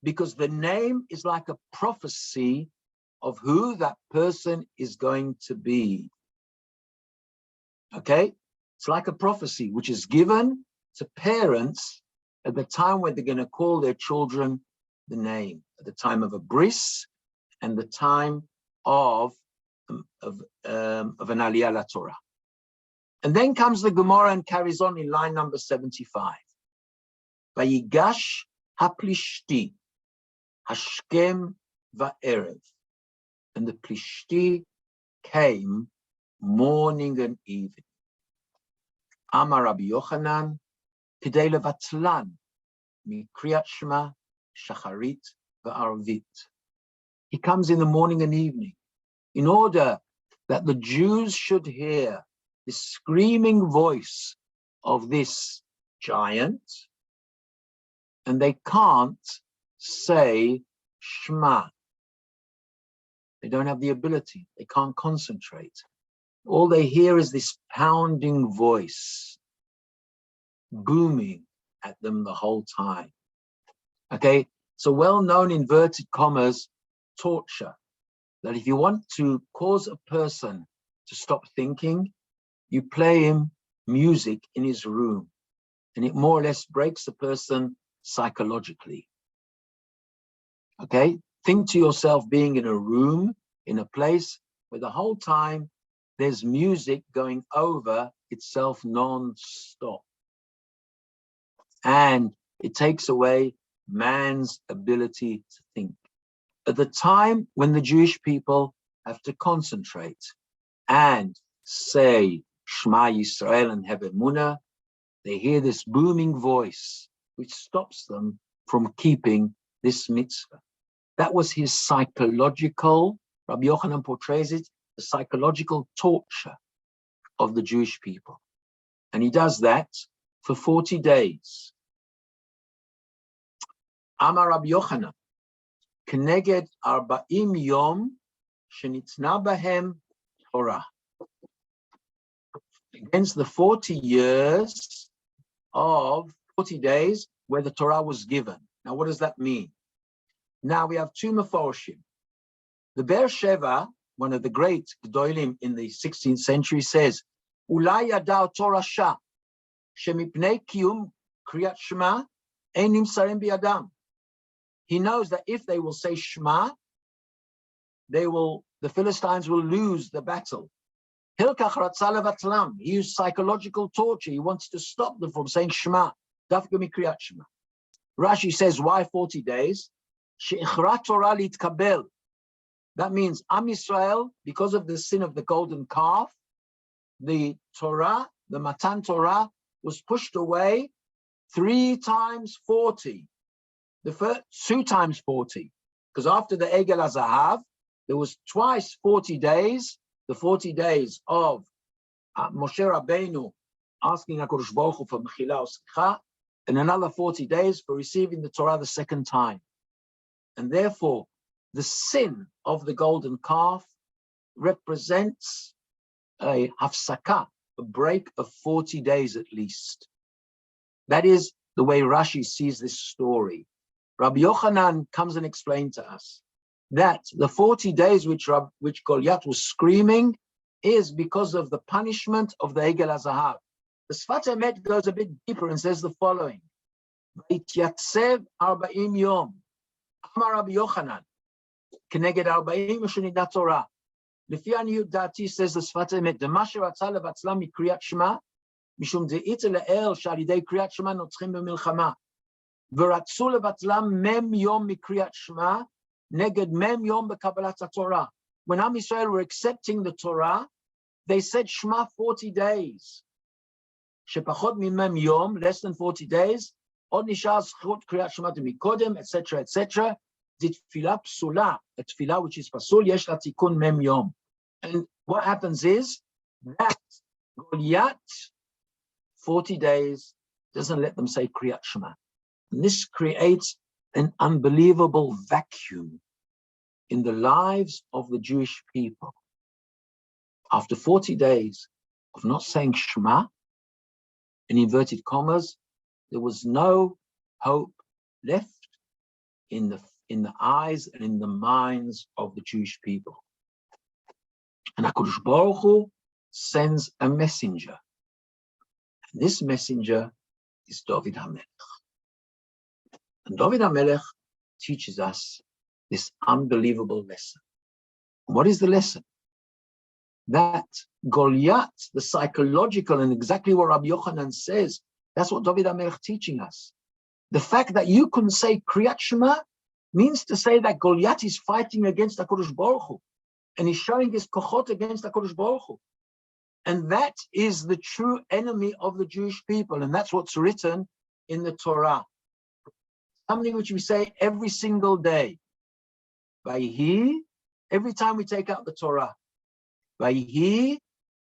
because the name is like a prophecy of who that person is going to be. Okay? It's like a prophecy which is given to parents at the time when they're going to call their children the name, at the time of a bris and the time of an Aliyah LaTorah. And then comes the Gemara and carries on in line number 75. Vayigash haplishti hashkem va'erev. And the plishti came morning and evening. Amar Rabbi Yochanan, kidei levatlan mikriyat shema shacharit va'arvit. He comes in the morning and evening in order that the Jews should hear the screaming voice of this giant, and they can't say Shema. They don't have the ability. They can't concentrate. All they hear is this pounding voice booming at them the whole time. Okay, it's a well-known inverted commas torture that if you want to cause a person to stop thinking, you play him music in his room, and it more or less breaks the person psychologically. Okay, think to yourself being in a room, in a place where the whole time there's music going over itself non-stop. And it takes away man's ability to think. At the time when the Jewish people have to concentrate and say Shema Yisrael and have emunah, they hear this booming voice which stops them from keeping this mitzvah. That was his psychological, Rabbi Yochanan portrays it, the psychological torture of the Jewish people. And he does that for 40 days. Amar Rabbi Yochanan, Keneged 40 yom shenitna bahem Torah. Against the 40 years of 40 days where the Torah was given. Now, what does that mean? Now we have two Meforshim. The Be'er Sheva, one of the great Gedolim in the 16th century, says, Ulai yadao Torah shah, shemipnei kiyum kriyat shema, ein nimsarim biyadam. He knows that if they will say Shema, the Philistines will lose the battle. Hilkach ratzah levatlam. He used psychological torture. He wants to stop them from saying Shema. Dafka mikriyat Shema. Rashi says, why 40 days? She'ichra Torah litkabel. That means Am Yisrael, because of the sin of the golden calf, the Torah, the Matan Torah, was pushed away 3 times 40. The first 2 times 40. Because after the Egel HaZahav, there was twice 40 days, the 40 days of Moshe Rabbeinu asking HaKadosh Baruch Hu for Mechila or Sikha, and another 40 days for receiving the Torah the second time. And therefore, the sin of the golden calf represents a hafsaka, a break of 40 days at least. That is the way Rashi sees this story. Rabbi Yochanan comes and explains to us that the 40 days which Golyat was screaming is because of the punishment of the Egel HaZahav. The Sfat Emet goes a bit deeper and says the following: Vayityatzeb 40 yom, Amar Rabbi Yochanan, Keneged 40 shenidat Torah. Lefi aniyut dati, says the Sfat Emet, Dema sheratzah levatzlam mikriyat Shema, mishum de'it le'el she'alidei kriyat Shema notzchim b'milchama. V'ratzu levatzlam mem yom mikriyat Shema, neged mem yom b'kabbalat HaTorah. When Am Yisrael were accepting the Torah, they said Shema 40 days. Shepachot mimem yom, less than 40 days, od nishar zchut kriyat Shema mikodem, etc., etc. The tefillah psula, a tefillah which is pasul, yesh la tikun mem yom. And what happens is that Golyat, 40 days, doesn't let them say kriyat Shema. And this creates an unbelievable vacuum in the lives of the Jewish people. After 40 days of not saying Shema, in inverted commas, there was no hope left in the eyes and in the minds of the Jewish people. And HaKadosh Baruch Hu sends a messenger. And this messenger is David HaMelech. And David HaMelech teaches us this unbelievable lesson. What is the lesson? That Golyat, the psychological, and exactly what Rabbi Yochanan says, that's what David HaMelech teaching us. The fact that you couldn't say Kriyat Shema means to say that Golyat is fighting against HaKadosh Baruch Hu, and he's showing his kochot against HaKadosh Baruch Hu. And that is the true enemy of the Jewish people, and that's what's written in the Torah. Something which we say every single day. Vayhi, every time we take out the Torah. Vayhi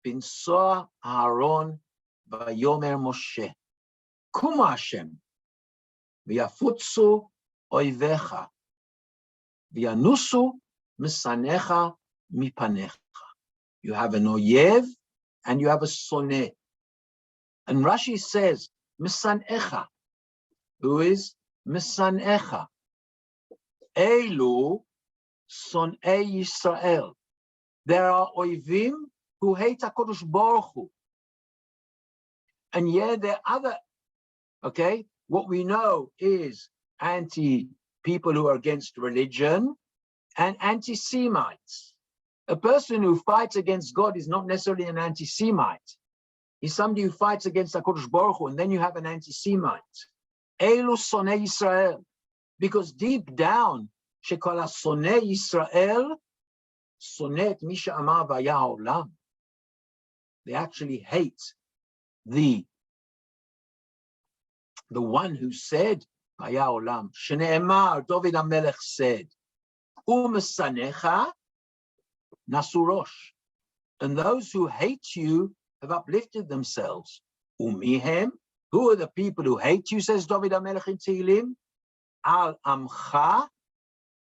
bin Soa Aaron vayomer Moshe. Kuma Hashem v'yafutzu oivecha v'yanusu misanecha mipanecha. You have an oyev and you have a soneh. And Rashi says misanecha. Who is misanecha? Elu sonei Yisrael. There are oivim who hate HaKadosh Baruch Hu. And there are other, okay, what we know is people who are against religion and anti-Semites. A person who fights against God is not necessarily an anti-Semite. He's somebody who fights against HaKadosh Baruch Hu, and then you have an anti-Semite. Elu sonei Yisrael. Because deep down, shekol sonei Yisrael, sonet misha amar vaya haolam. They actually hate the one who said vaya haolam. Shneemar, David HaMelech said, Umasanecha nasurosh. And those who hate you have uplifted themselves. Umihem, who are the people who hate you, says David HaMelech in Tehillim? Al amcha,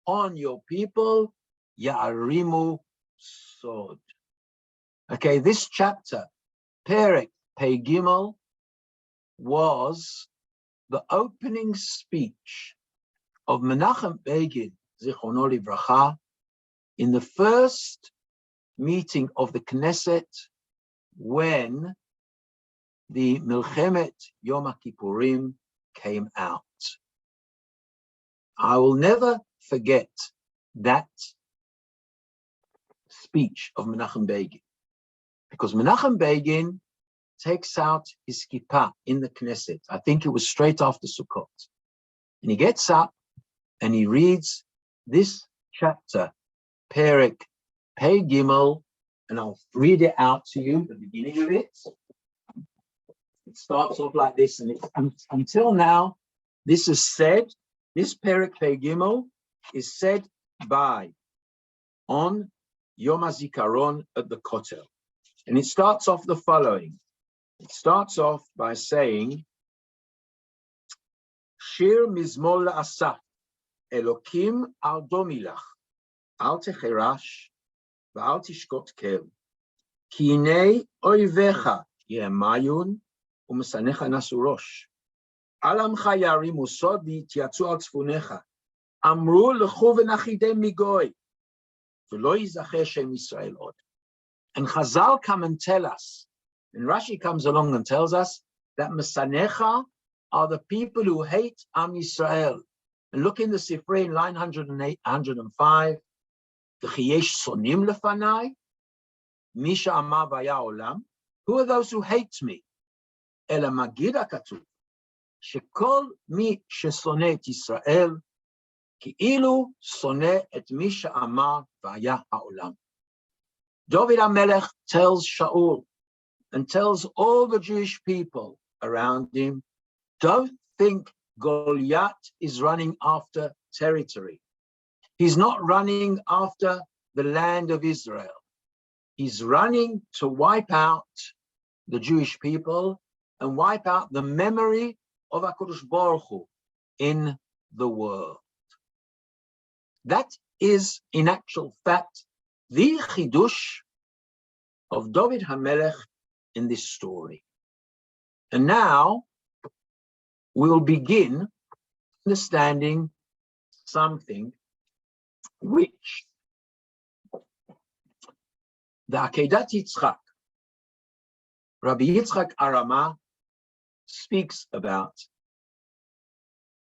on your people, ya'arimu sod. Okay, this chapter, Perek Pei Gimel, was the opening speech of Menachem Begin, Zichrono Livracha, in the first meeting of the Knesset when the Milchemet Yom Kippurim came out. I will never forget that speech of Menachem Begin, because Menachem Begin takes out his kippah in the Knesset. I think it was straight after Sukkot. And he gets up and he reads this chapter, Perek Pei Gimel, and I'll read it out to you, the beginning of it. It starts off like this, and until now, this is said, this Perek Pei Gimel is said on Yom HaZikaron at the Kotel. And it starts off the following. It starts off by saying, Shir Mizmor La'asaf, Elokim al domilach, al techerash, v'al tishkot kel, ki hinei oivecha yemayun, u'mesanecha nasurosh, al amcha yarimu sod v'yitiyatzu al tzfunecha, amru lechu v'nachidem migoy, v'lo yizacher shem Yisrael od. And Chazal come and tell us, and Rashi comes along and tells us that Mesanecha are the people who hate Am Yisrael. And look in the Sifrei in line 108, 105. V'chiyesh sonim lefanai, misha amar vaya olam. Who are those who hate me? Ela magid hakatuv, shekol mi shesone et Yisrael, ki'ilu sone et misha amar vaya haolam. David HaMelech tells Shaul and tells all the Jewish people around him, don't think Golyat is running after territory. He's not running after the land of Israel. He's running to wipe out the Jewish people and wipe out the memory of HaKadosh Baruch Hu in the world. That is, in actual fact, the chidush of David HaMelech in this story. And now we'll begin understanding something which the Akedat Yitzchak, Rabbi Yitzchak Arama, speaks about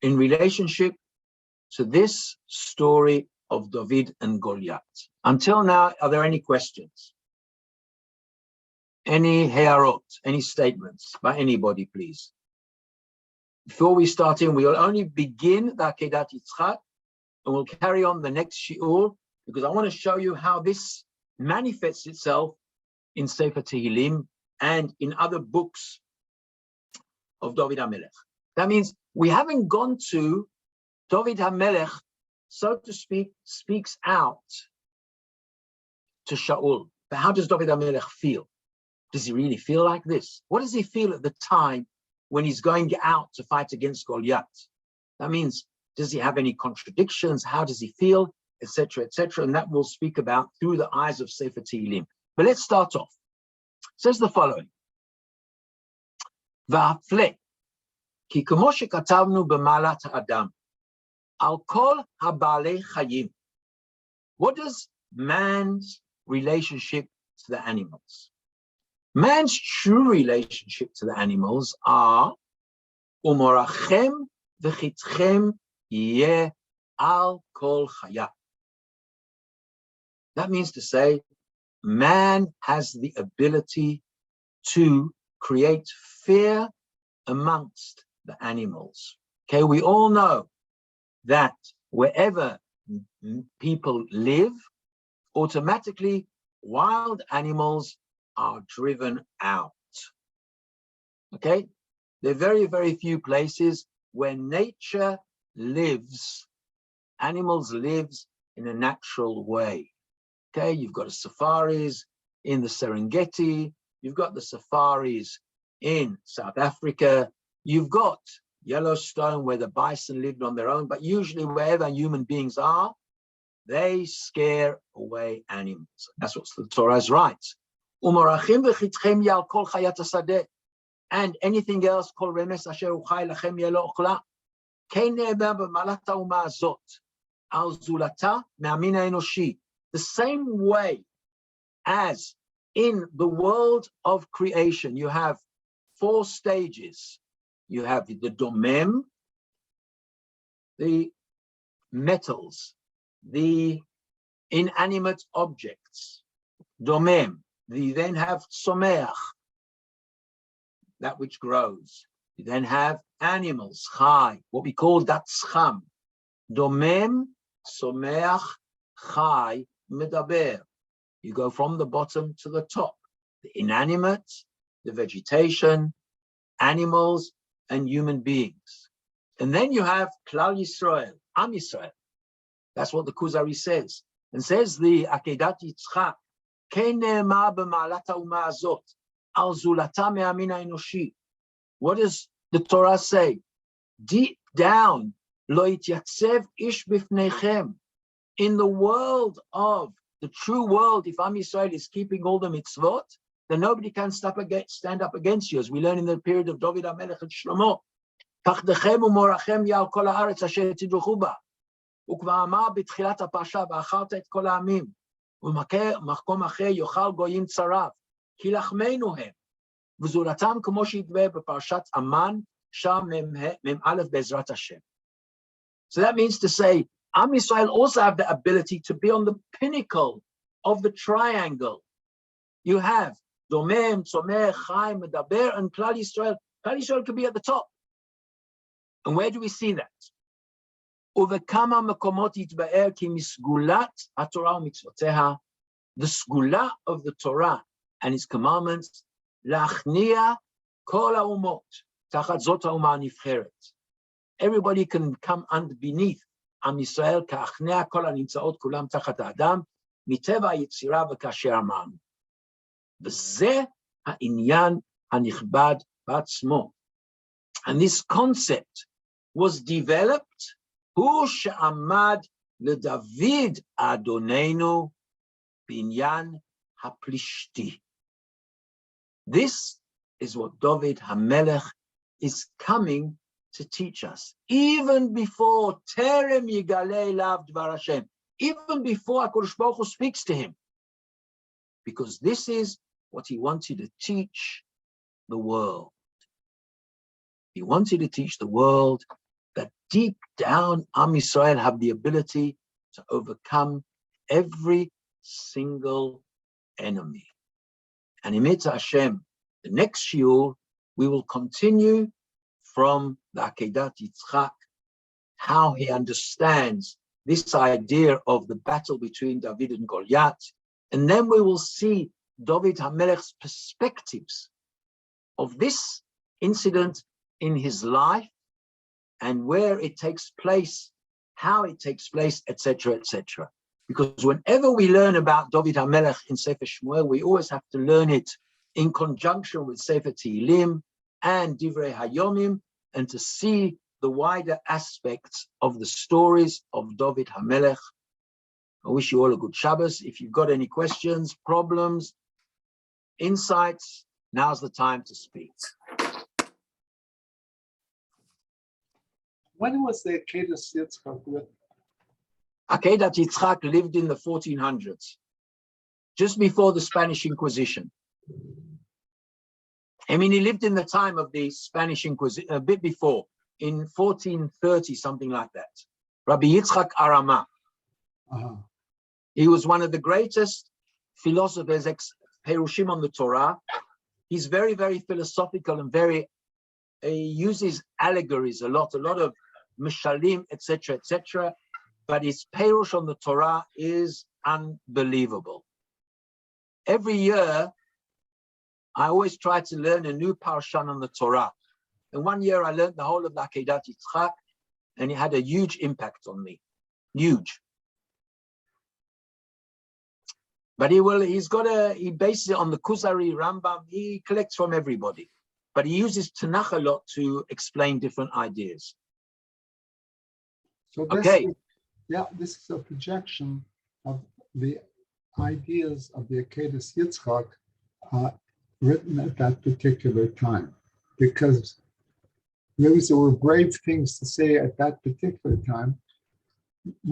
in relationship to this story of David and Golyat. Until now, are there any questions? Any hearot, any statements by anybody, please? Before we start in, we will only begin the Akedat Yitzchak, and we'll carry on the next shiur, because I want to show you how this manifests itself in Sefer Tehillim and in other books of David HaMelech. That means we haven't gone to David HaMelech, so to speak, speaks out to Shaul. But how does David HaMelech feel? Does he really feel like this? What does he feel at the time when he's going out to fight against Golyat? That means, does he have any contradictions? How does he feel? Etc., etc. And that we'll speak about through the eyes of Sefer Tehillim. But let's start off. It says the following. V'hafle, ki kamo shekatavnu b'malat ha'adam, al kol ha'balei chayim. What does man's relationship to the animals? Man's true relationship to the animals are umorachem v'chitchem yeh al kol chaya. That means to say, man has the ability to create fear amongst the animals. Okay, we all know that wherever people live, automatically wild animals are driven out. Okay, there are very, very few places where nature lives, animals lives in a natural way. Okay, you've got safaris in the Serengeti, you've got the safaris in South Africa, you've got Yellowstone where the bison lived on their own, but usually wherever human beings are, they scare away animals. That's what the Torah's right. And anything else, kol remes asher uchai lachem yelo ochla. Kein ne'emer b'malat ha'uma hazot, al zulata me'amin ha'enoshi. The same way as in the world of creation, you have 4 stages. You have the domem, the metals, the inanimate objects, domem. You then have someach, that which grows. You then have animals, chai, what we call datscham. Domem, someach, chai, medaber. You go from the bottom to the top. The inanimate, the vegetation, animals, and human beings. And then you have Klal Yisrael, Am Yisrael. That's what the Kuzari says. And says the Akedat Yitzchak, Kein ne'emar b'ma'alat ha'uma hazot, al zulata me'amin ha'enoshi. What does the Torah say? Deep down, lo yityatzev ish bifneichem. In the world of the true world, if Am Yisrael is keeping all the mitzvot, then nobody can stand up against you, as we learn in the period of David HaMelech and Shlomo. Tachdechem umorachem yal kol haaretz asher tidruchu ba. Ukvar amar b'tchilat ha'parsha v'acharta et kol ha'amim. U'makom acher yochal goyim tzarav. Ki lachmeinu hem. V'zulatam k'mo she'yitbeh b'parshat Aman sham mem aleph be'ezrat Hashem. So that means to say, Am Yisrael also have the ability to be on the pinnacle of the triangle. You have Domem, Tzomech, Chai, Medaber, and Klal Yisrael. Klal Yisrael could be at the top. And where do we see that? Uvekama mekomot yitba'er ki misgulat haTorah u'mitzvoteha. The sgula of the Torah and its commandments, lachnia kol ha'umot tachat zot ha'uma nivcheret. Everybody can come beneath Am Yisrael ka'achnea kol ha'nimtzaot kulam tachat ha'adam miteva yitzira v'kasher amam. V'zeh ha'inyan ha'nichbad ba'atzmo. And this concept was developed hu she'amad leDavid Adonenu binyan haplishti. This is what David HaMelech is coming to teach us. Even before Terem Yigalei Lav Dvar Hashem, even before HaKadosh Baruch Hu speaks to him, because this is what he wanted to teach the world. He wanted to teach the world that deep down Am Yisrael have the ability to overcome every single enemy. And in Mitzvah Hashem, the next shiur, we will continue from the Akedat Yitzchak, how he understands this idea of the battle between David and Golyat. And then we will see David HaMelech's perspectives of this incident in his life and where it takes place, how it takes place, etc., etc. Because whenever we learn about David HaMelech in Sefer Shmuel, we always have to learn it in conjunction with Sefer Tehillim and Divrei Hayomim, and to see the wider aspects of the stories of David HaMelech. I wish you all a good Shabbos. If you've got any questions, problems, insights, now's the time to speak. When was the Akedat Yitzchak written? Akedat Yitzchak lived in the 1400s, just before the Spanish Inquisition. I mean, he lived in the time of the Spanish Inquisition, a bit before, in 1430, something like that. Rabbi Yitzchak Arama. He was one of the greatest philosophers, Perushim on the Torah. He's very, very philosophical and he uses allegories a lot of mishalim, etc., etc. But his Perush on the Torah is unbelievable. Every year, I always try to learn a new parshan on the Torah. And one year I learned the whole of the Akedat Yitzchak, and it had a huge impact on me. Huge. But he bases it on the Kuzari, Rambam. He collects from everybody, but he uses Tanakh a lot to explain different ideas. So this Okay. This is a projection of the ideas of the Akedas Yitzchak written at that particular time, because there were brave things to say at that particular time.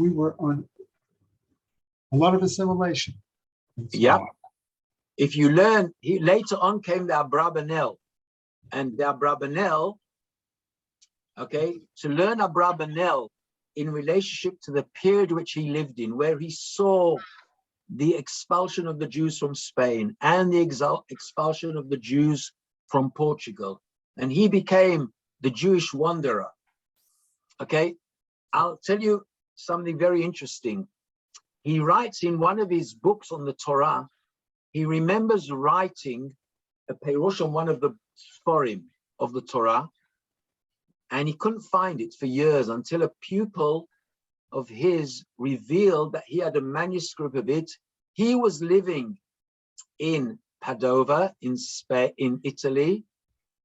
We were on a lot of assimilation. Yep. If you learn, later on came the Abrabanel, and the Abrabanel, okay, to learn Abrabanel in relationship to the period which he lived in, where he saw the expulsion of the Jews from Spain and the expulsion of the Jews from Portugal, and he became the Jewish wanderer. Okay, I'll tell you something very interesting. He writes in one of his books on the Torah, he remembers writing a Perush on one of the Sforim of the Torah, and he couldn't find it for years until a pupil of his revealed that he had a manuscript of it. He was living in Padova, in Spain, in Italy,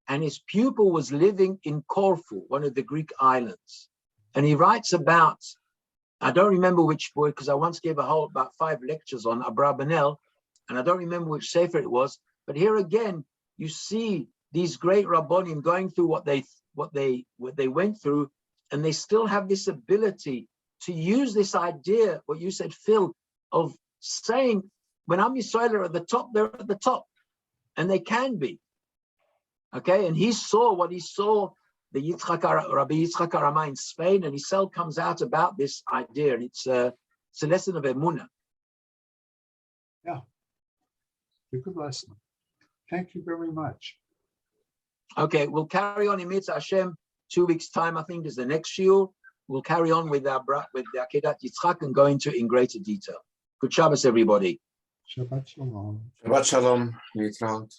and his pupil was living in Corfu, one of the Greek islands. And he writes about, I don't remember which book, because I once gave about 5 lectures on Abrabanel, and I don't remember which sefer it was. But here again, you see these great Rabbonim going through what they went through, and they still have this ability to use this idea, what you said, Phil, of saying, when Am Yisrael are at the top, they're at the top, and they can be. Okay, and he saw what he saw, the Rabbi Yitzchak Arama in Spain, and his cell comes out about this idea, and it's a lesson of Emunah. Yeah, it's a good lesson. Thank you very much. Okay, we'll carry on in Mitzvah Hashem. 2 weeks' time, I think, is the next shiur. We'll carry on with the Akedat Yitzchak and go into it in greater detail. Good Shabbos, everybody. Shabbat Shalom. Shabbat Shalom. להתראות.